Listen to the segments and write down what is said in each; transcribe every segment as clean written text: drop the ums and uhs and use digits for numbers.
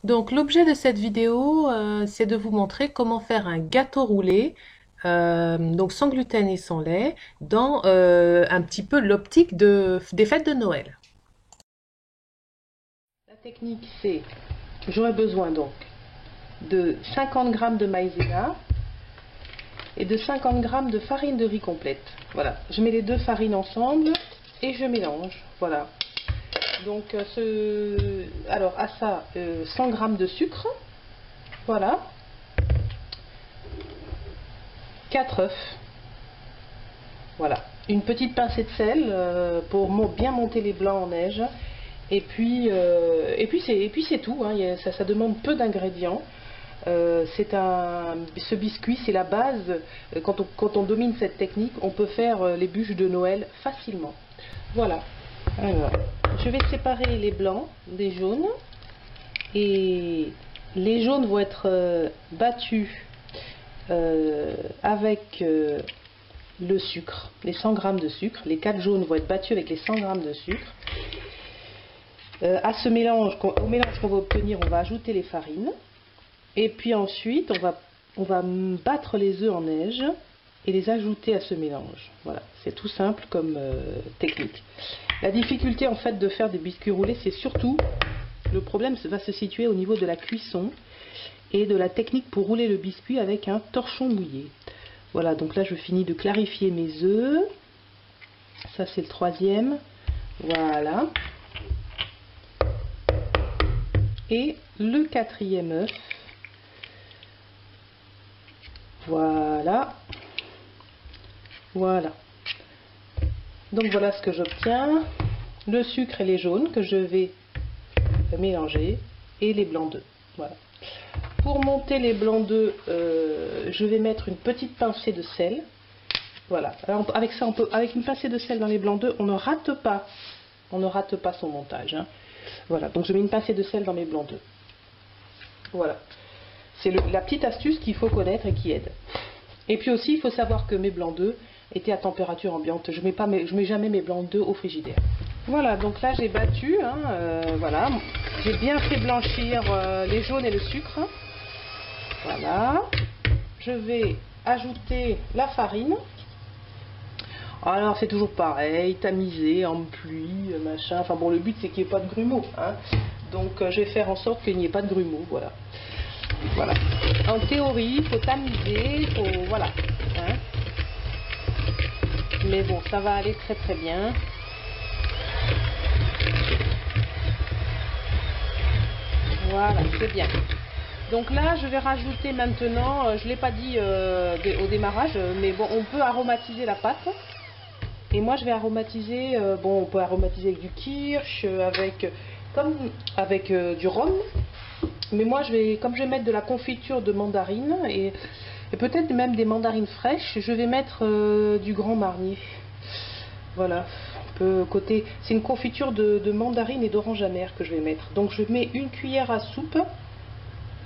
Donc l'objet de cette vidéo, c'est de vous montrer comment faire un gâteau roulé, donc sans gluten et sans lait, dans un petit peu l'optique des fêtes de Noël. La technique, c'est, j'aurai besoin donc de 50 g de maïzena et de 50 g de farine de riz complète. Voilà, je mets les deux farines ensemble et je mélange. Voilà. Donc, alors à ça, 100 g de sucre. Voilà. 4 œufs. Voilà. Une petite pincée de sel pour bien monter les blancs en neige. Et puis c'est tout. Hein. Ça demande peu d'ingrédients. Ce biscuit, c'est la base. Quand on domine cette technique, on peut faire les bûches de Noël facilement. Voilà. Alors, je vais séparer les blancs des jaunes. Et les jaunes vont être battus avec le sucre, les 100 g de sucre. Les 4 jaunes vont être battus avec les 100 g de sucre. À ce mélange, au mélange qu'on va obtenir, on va ajouter les farines. Et puis ensuite, on va battre les œufs en neige et les ajouter à ce mélange. Voilà, c'est tout simple comme technique. La difficulté en fait de faire des biscuits roulés, c'est surtout, le problème va se situer au niveau de la cuisson et de la technique pour rouler le biscuit avec un torchon mouillé. Voilà, donc là je finis de clarifier mes œufs. Ça c'est le troisième. Voilà. Et le quatrième œuf. Voilà. Voilà. Donc voilà ce que j'obtiens. Le sucre et les jaunes que je vais mélanger et les blancs d'œufs. Voilà. Pour monter les blancs d'œufs, je vais mettre une petite pincée de sel. Voilà. Alors, avec ça, avec une pincée de sel dans les blancs d'œufs, on ne rate pas son montage. Hein. Voilà. Donc je mets une pincée de sel dans mes blancs d'œufs. Voilà. C'est la petite astuce qu'il faut connaître et qui aide. Et puis aussi, il faut savoir que mes blancs d'œufs étaient à température ambiante. Je mets jamais mes blancs d'œufs au frigidaire. Voilà, donc là j'ai battu. Hein, voilà. J'ai bien fait blanchir les jaunes et le sucre. Voilà. Je vais ajouter la farine. Alors c'est toujours pareil, tamisé en pluie, machin. Enfin bon, le but c'est qu'il n'y ait pas de grumeaux. Hein. Donc je vais faire en sorte qu'il n'y ait pas de grumeaux. Voilà. Voilà. En théorie, il faut tamiser, voilà. Hein. Mais bon, ça va aller très très bien. Voilà, c'est bien. Donc là, je vais rajouter maintenant, je ne l'ai pas dit au démarrage, mais bon, on peut aromatiser la pâte. Et moi, je vais aromatiser, bon, on peut aromatiser avec du kirsch, avec du rhum. Mais moi, comme je vais mettre de la confiture de mandarine et peut-être même des mandarines fraîches, je vais mettre du Grand Marnier. Voilà. C'est une confiture de mandarine et d'orange amère que je vais mettre. Donc je mets une cuillère à soupe.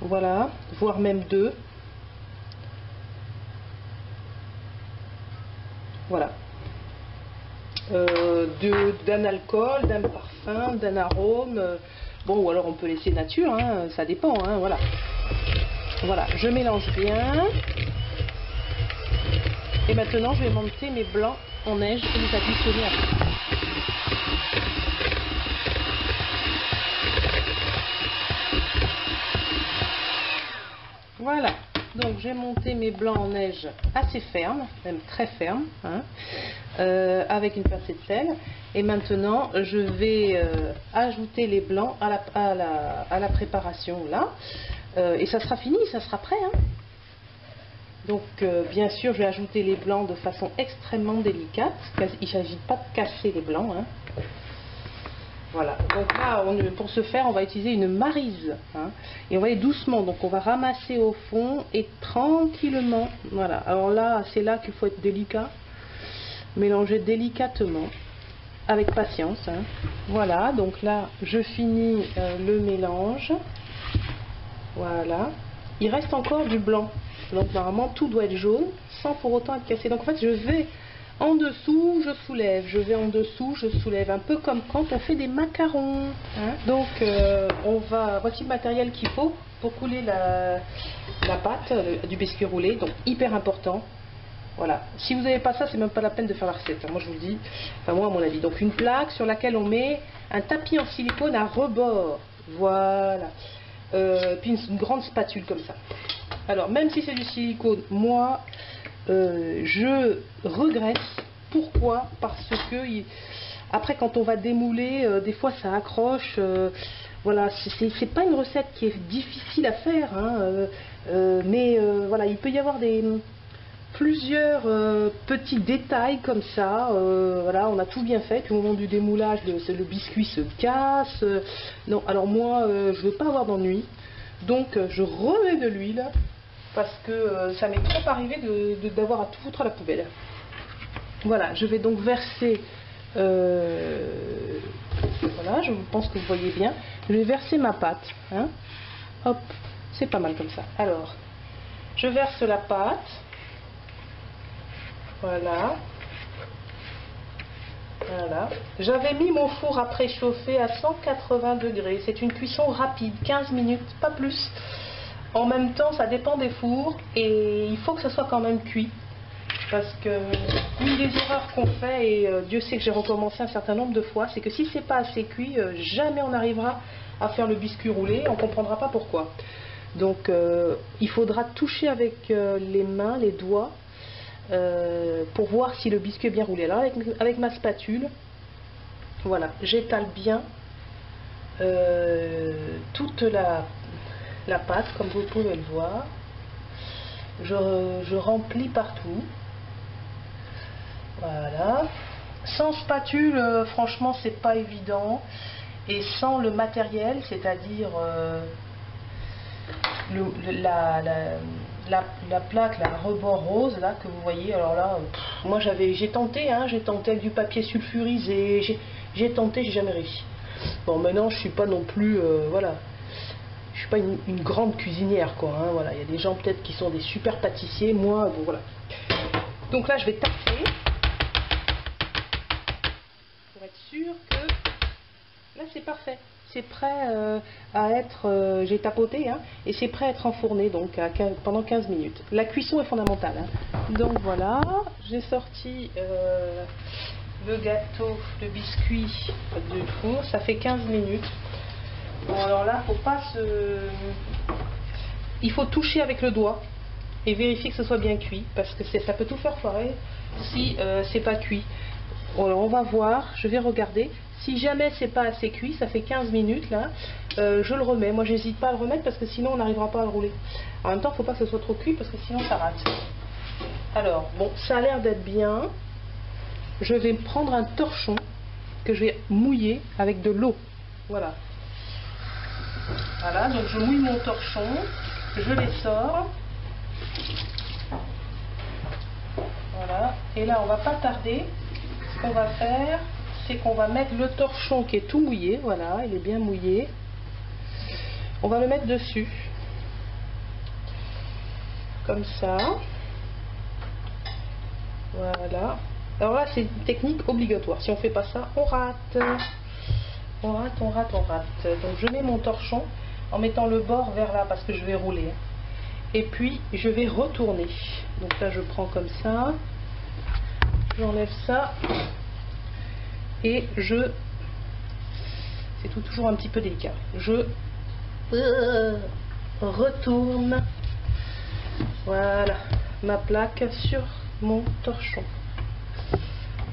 Voilà, voire même deux. Voilà. D'un alcool, d'un parfum, d'un arôme. Bon, ou alors on peut laisser nature, hein, ça dépend. Hein, voilà. Voilà, je mélange bien. Et maintenant, je vais monter mes blancs en neige et les additionner après. Voilà, donc j'ai monté mes blancs en neige assez fermes, même très fermes, hein, avec une pincée de sel. Et maintenant, je vais ajouter les blancs à la préparation là. Et ça sera fini, ça sera prêt. Hein. Donc, bien sûr, je vais ajouter les blancs de façon extrêmement délicate. Il ne s'agit pas de casser les blancs. Hein. Voilà, donc là, pour ce faire, on va utiliser une maryse. Hein, et on va aller doucement, donc on va ramasser au fond et tranquillement. Voilà, alors là, c'est là qu'il faut être délicat. Mélanger délicatement, avec patience. Hein. Voilà, donc là, je finis le mélange. Voilà, il reste encore du blanc. Donc normalement, tout doit être jaune, sans pour autant être cassé. Donc en fait, je vais En dessous, je soulève. Je vais en dessous, je soulève. Un peu comme quand on fait des macarons. Hein. Donc, voici le matériel qu'il faut pour couler la pâte du biscuit roulé. Donc, hyper important. Voilà. Si vous n'avez pas ça, c'est même pas la peine de faire la recette. Moi, je vous le dis. Enfin, moi, à mon avis. Donc, une plaque sur laquelle on met un tapis en silicone à rebord. Voilà. Puis une grande spatule comme ça. Alors, même si c'est du silicone, moi, je regrette. Pourquoi? Parce que après, quand on va démouler, des fois ça accroche. Voilà, c'est pas une recette qui est difficile à faire, hein, mais voilà, il peut y avoir plusieurs petits détails comme ça. Voilà, on a tout bien fait. Puis au moment du démoulage, le biscuit se casse. Non, alors moi, je veux pas avoir d'ennui, donc je remets de l'huile. Parce que ça m'est trop arrivé d'avoir à tout foutre à la poubelle. Voilà, je vais donc verser, voilà, je pense que vous voyez bien, je vais verser ma pâte, hein. Hop, c'est pas mal comme ça. Alors, je verse la pâte, voilà, voilà. J'avais mis mon four à préchauffer à 180 degrés, c'est une cuisson rapide, 15 minutes, pas plus. En même temps, ça dépend des fours et il faut que ça soit quand même cuit. Parce que une des erreurs qu'on fait, et Dieu sait que j'ai recommencé un certain nombre de fois, c'est que si c'est pas assez cuit, jamais on arrivera à faire le biscuit roulé, on comprendra pas pourquoi. Donc il faudra toucher avec les mains, les doigts, pour voir si le biscuit est bien roulé. Alors avec ma spatule, voilà, j'étale bien toute la pâte, comme vous pouvez le voir. Je remplis partout. Voilà. Sans spatule, franchement, c'est pas évident. Et sans le matériel, c'est-à-dire la plaque, la rebord rose, là, que vous voyez. Alors là, moi j'ai tenté, hein, j'ai tenté avec du papier sulfurisé, j'ai tenté, j'ai jamais réussi. Bon, maintenant, je suis pas non plus, voilà. Je suis pas une grande cuisinière, quoi. Hein, voilà, il y a des gens peut-être qui sont des super pâtissiers. Moi, bon, voilà. Donc là, je vais taper pour être sûr que là, c'est parfait. C'est prêt à être. J'ai tapoté, hein, et c'est prêt à être enfourné donc pendant 15 minutes. La cuisson est fondamentale. Hein. Donc voilà, j'ai sorti le gâteau, le biscuit du four. Ça fait 15 minutes. Bon, alors là, faut pas il faut toucher avec le doigt et vérifier que ce soit bien cuit, parce que ça peut tout faire foirer si c'est pas cuit. Alors on va voir, je vais regarder. Si jamais c'est pas assez cuit, ça fait 15 minutes là, je le remets. Moi, j'hésite pas à le remettre parce que sinon on n'arrivera pas à le rouler. En même temps, faut pas que ce soit trop cuit parce que sinon ça rate. Alors, bon, ça a l'air d'être bien. Je vais prendre un torchon que je vais mouiller avec de l'eau. Voilà. Voilà, donc je mouille mon torchon, je les sors. Voilà, et là on va pas tarder. Ce qu'on va faire, c'est qu'on va mettre le torchon qui est tout mouillé, voilà, il est bien mouillé. On va le mettre dessus. Comme ça. Voilà. Alors là, c'est une technique obligatoire. Si on fait pas ça, on rate. On rate, on rate, on rate. Donc je mets mon torchon en mettant le bord vers là parce que je vais rouler. Et puis je vais retourner. Donc là je prends comme ça. J'enlève ça. Et c'est toujours un petit peu délicat. Je retourne. Voilà. Ma plaque sur mon torchon.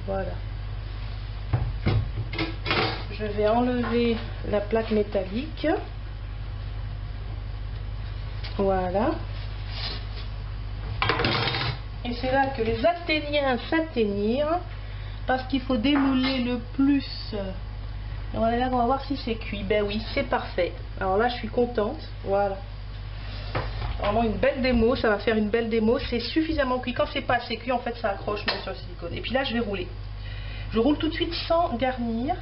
Voilà. Je vais enlever la plaque métallique. Voilà. Et c'est là que les Athéniens s'atteignirent, parce qu'il faut démouler le plus. Et on va voir si c'est cuit. Ben oui, c'est parfait. Alors là, je suis contente. Voilà. Vraiment une belle démo, ça va faire une belle démo. C'est suffisamment cuit. Quand c'est pas assez cuit, en fait, ça accroche même sur le silicone. Et puis là, je vais rouler. Je roule tout de suite sans garnir.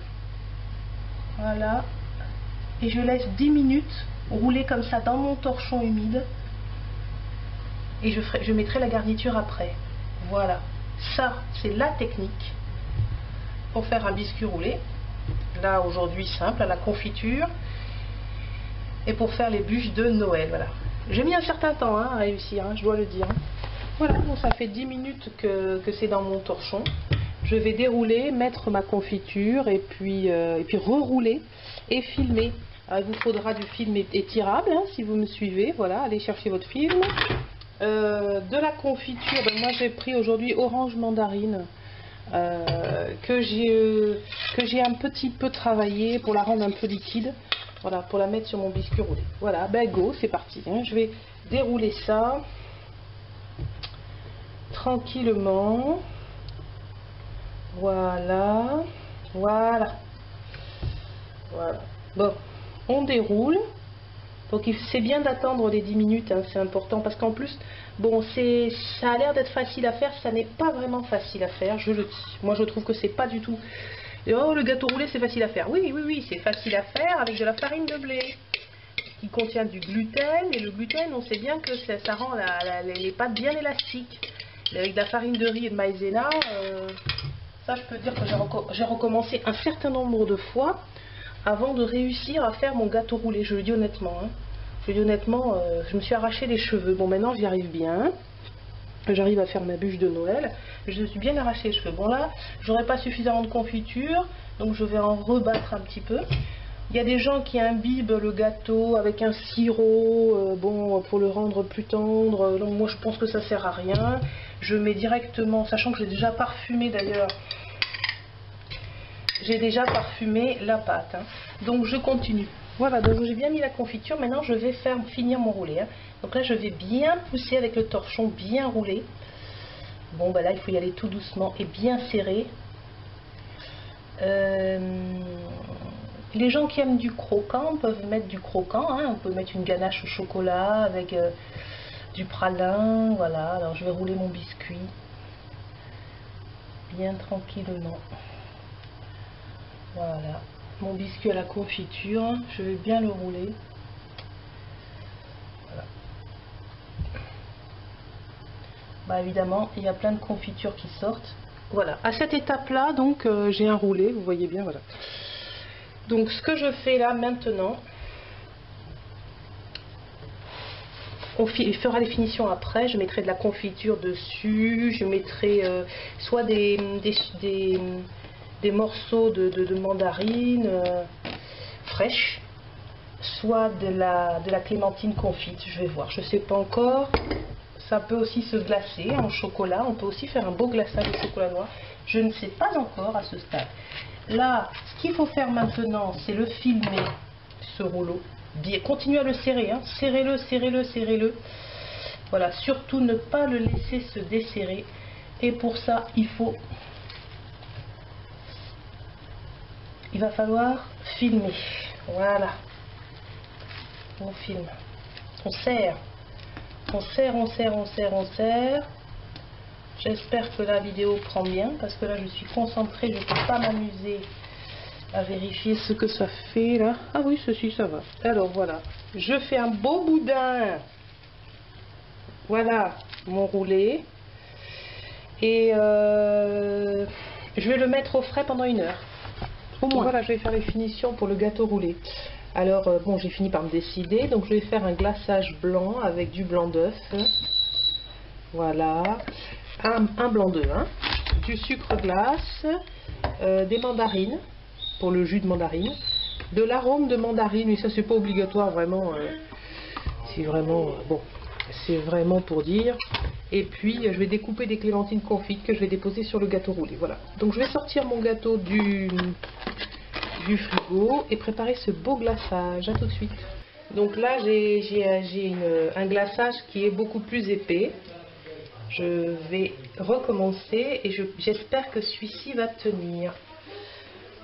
Voilà. Et je laisse 10 minutes rouler comme ça dans mon torchon humide. Et je mettrai la garniture après. Voilà. Ça, c'est la technique pour faire un biscuit roulé. Là, aujourd'hui, simple, à la confiture. Et pour faire les bûches de Noël, voilà. J'ai mis un certain temps à réussir, je dois le dire. Voilà, donc ça fait 10 minutes que c'est dans mon torchon. Je vais dérouler, mettre ma confiture et puis rerouler et filmer. Alors, il vous faudra du film étirable, si vous me suivez. Voilà, allez chercher votre film. De la confiture, moi j'ai pris aujourd'hui orange mandarine. Que j'ai un petit peu travaillé pour la rendre un peu liquide, voilà, pour la mettre sur mon biscuit roulé. Voilà, go, c'est parti, je vais dérouler ça tranquillement, voilà, bon, on déroule. Donc c'est bien d'attendre les 10 minutes, c'est important, parce qu'en plus, bon, ça a l'air d'être facile à faire, ça n'est pas vraiment facile à faire, je le dis. Moi je trouve que c'est pas du tout... Oh, le gâteau roulé c'est facile à faire. Oui, c'est facile à faire avec de la farine de blé, qui contient du gluten, et le gluten, on sait bien que ça rend les pâtes bien élastiques. Et avec de la farine de riz et de maïzena, ça je peux dire que j'ai recommencé un certain nombre de fois, avant de réussir à faire mon gâteau roulé, je le dis honnêtement. Je me suis arraché les cheveux. Bon, maintenant j'y arrive bien. J'arrive à faire ma bûche de Noël. Je me suis bien arraché les cheveux. Bon, là, j'aurais pas suffisamment de confiture, donc je vais en rebattre un petit peu. Il y a des gens qui imbibent le gâteau avec un sirop, bon, pour le rendre plus tendre. Donc moi je pense que ça sert à rien. Je mets directement, sachant que j'ai déjà parfumé d'ailleurs. J'ai déjà parfumé la pâte, donc je continue. Voilà, donc j'ai bien mis la confiture. Maintenant je vais finir mon roulé. Donc là je vais bien pousser avec le torchon, bien rouler. Bon, là il faut y aller tout doucement et bien serré. Les gens qui aiment du croquant peuvent mettre du croquant, on peut mettre une ganache au chocolat avec du pralin. Voilà, alors je vais rouler mon biscuit bien tranquillement. Voilà, mon biscuit à la confiture, je vais bien le rouler. Voilà. Évidemment, il y a plein de confitures qui sortent. Voilà, à cette étape-là, donc j'ai un roulé, vous voyez bien, voilà. Donc ce que je fais là maintenant, on fera les finitions après. Je mettrai de la confiture dessus, je mettrai soit des morceaux de mandarine fraîche, soit de la clémentine confite. Je vais voir, je sais pas encore. Ça peut aussi se glacer en chocolat, on peut aussi faire un beau glaçage de chocolat noir. Je ne sais pas encore à ce stade. Là, ce qu'il faut faire maintenant, c'est le filmer, ce rouleau. Bien, continuez à le serrer, serrez-le, serrez-le, serrez-le. Voilà, surtout ne pas le laisser se desserrer. Et pour ça, il va falloir filmer. Voilà. On filme. On serre. On serre, on serre, on serre, on serre. J'espère que la vidéo prend bien, parce que là je suis concentrée, je ne peux pas m'amuser à vérifier ce que ça fait là. Ah oui, ceci ça va. Alors voilà, je fais un beau boudin. Voilà mon roulé. Et je vais le mettre au frais pendant 1 heure. Au moins. Voilà, je vais faire les finitions pour le gâteau roulé. Alors, bon, j'ai fini par me décider. Donc, je vais faire un glaçage blanc avec du blanc d'œuf. Voilà. Un blanc d'œuf. Du sucre glace. Des mandarines. Pour le jus de mandarine. De l'arôme de mandarine. Mais ça, c'est pas obligatoire, vraiment. C'est vraiment... bon, c'est vraiment pour dire. Et puis, je vais découper des clémentines confites que je vais déposer sur le gâteau roulé. Voilà. Donc, je vais sortir mon gâteau du frigo et préparer ce beau glaçage. À tout de suite. Donc là j'ai un glaçage qui est beaucoup plus épais. Je vais recommencer et j'espère que celui-ci va tenir,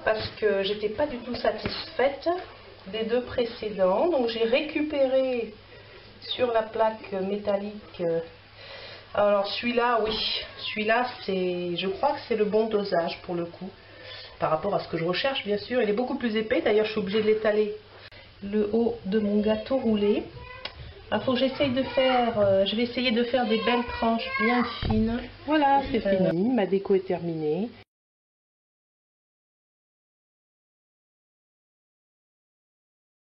parce que j'étais pas du tout satisfaite des 2 précédents. Donc j'ai récupéré sur la plaque métallique. Alors celui-là, oui, celui-là je crois que c'est le bon dosage pour le coup. Par rapport à ce que je recherche, bien sûr. Il est beaucoup plus épais. D'ailleurs, je suis obligée de l'étaler le haut de mon gâteau roulé. Il faut que j'essaye de faire, je vais essayer de faire des belles tranches bien fines. Voilà, c'est fini, ma déco est terminée.